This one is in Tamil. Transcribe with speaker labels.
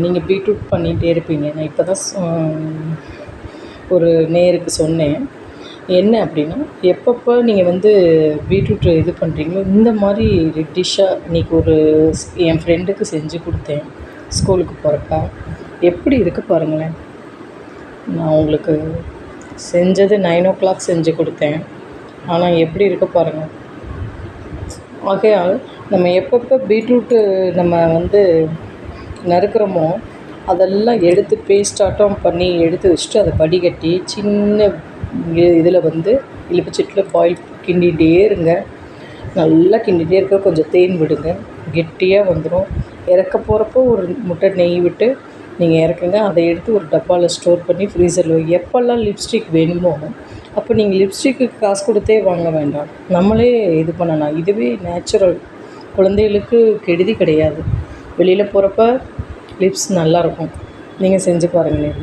Speaker 1: நீங்கள் பீட்ரூட் பண்ணிகிட்டே இருப்பீங்க. நான் இப்போ தான் ஒரு நேயருக்கு சொன்னேன். என்ன அப்படின்னா, எப்பப்போ நீங்கள் வந்து பீட்ரூட் இது பண்ணுறீங்களோ, இந்த மாதிரி டிஷ்ஷாக இன்றைக்கி என் ஃப்ரெண்டுக்கு செஞ்சு கொடுத்தேன் ஸ்கூலுக்கு போகிறப்ப. எப்படி இருக்குது பாருங்களேன். நான் உங்களுக்கு செஞ்சது 9 o'clock செஞ்சு கொடுத்தேன். ஆனால் எப்படி இருக்குது பாருங்கள். ஆகையால் நம்ம எப்பப்போ பீட்ரூட்டு நம்ம வந்து நறுக்கிறோமோ அதெல்லாம் எடுத்து பேஸ்டாட்டம் பண்ணி எடுத்து வச்சுட்டு அதை வடிகட்டி சின்ன இதில் வந்து இலுப்புச்சட்டியில் பாயில் கிண்டிகிட்டே இருங்க. நல்லா கிண்டிகிட்டே இருக்க, கொஞ்சம் தேன் விடுங்க, கெட்டியாக வந்துடும். இறக்க போகிறப்போ ஒரு முட்டை நெய் விட்டு நீங்கள் இறக்குங்க. அதை எடுத்து ஒரு டப்பாவில் ஸ்டோர் பண்ணி ஃப்ரீசரில் எப்போல்லாம் லிப்ஸ்டிக் வேணுமோ அப்போ நீங்கள் லிப்ஸ்டிக்கு காசு கொடுத்தே வாங்க வேண்டாம், நம்மளே இது பண்ணலாம். இதுவே நேச்சுரல், குழந்தைகளுக்கு கெடுதி கிடையாது. வெளியில் போகிறப்ப லிப்ஸ் நல்லாயிருக்கும். நீங்கள் செஞ்சு பாருங்கள்.